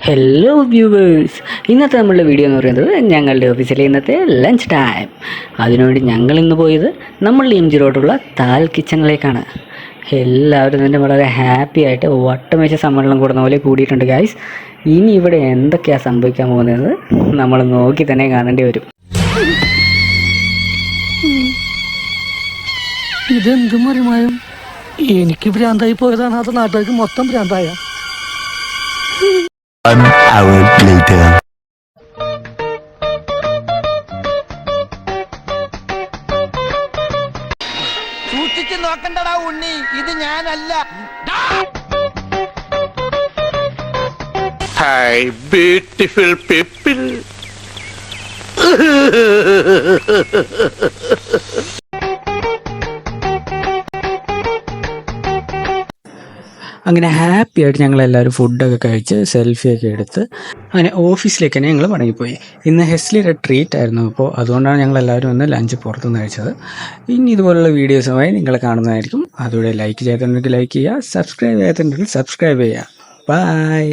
Hello viewers, ഇന്നത്തെ നമ്മളുടെ video എന്ന് പറയുന്നത് ഞങ്ങളുടെ ഓഫീസിലെ ഇന്നത്തെ ലഞ്ച് ടൈം. അതിനുവേണ്ടി ഞങ്ങൾ ഇന്ന് പോയത് നമ്മളുടെ എം ജി റോഡുള്ള താൽ കിച്ചണിലേക്കാണ്. എല്ലാവരും തന്നെ വളരെ ഹാപ്പി ആയിട്ട് വട്ടമേശ സമ്മേളനം കൂടുന്ന പോലെ കൂടിയിട്ടുണ്ട് ഗായ്സ്. ഇനി ഇവിടെ എന്തൊക്കെയാണ് സംഭവിക്കാൻ പോകുന്നത് നമ്മൾ നോക്കി തന്നെ കാണേണ്ടി വരും. ഇതെന്ത് മറിമായും എനിക്ക് ഭ്രാന്തായി പോയതാണ്, അത് നാട്ടുകാർക്ക് മൊത്തം ഭ്രാന്തായ. An hour later. സൂക്ഷിച്ച് നോക്കണ്ടടാ ഉണ്ണി, ഇത് ഞാനല്ല. Hi, beautiful people. അങ്ങനെ ഹാപ്പി ആയിട്ട് ഞങ്ങളെല്ലാവരും ഫുഡൊക്കെ കഴിച്ച് സെൽഫിയൊക്കെ എടുത്ത് അങ്ങനെ ഓഫീസിലേക്ക് തന്നെ ഞങ്ങൾ മടങ്ങിപ്പോയി. ഇന്ന് ഹെസ്ലിയുടെ ട്രീറ്റ് ആയിരുന്നു, അപ്പോൾ അതുകൊണ്ടാണ് ഞങ്ങളെല്ലാവരും ഒന്ന് ലഞ്ച് പുറത്തുനിന്ന് കഴിച്ചത്. ഇനി ഇതുപോലുള്ള വീഡിയോസുമായി നിങ്ങൾ കാണുന്നതായിരിക്കും. അതുകൂടെ ലൈക്ക് ചെയ്തിട്ടുണ്ടെങ്കിൽ ലൈക്ക് ചെയ്യുക, സബ്സ്ക്രൈബ് ചെയ്യാത്തുണ്ടെങ്കിൽ സബ്സ്ക്രൈബ് ചെയ്യുക. ബൈ.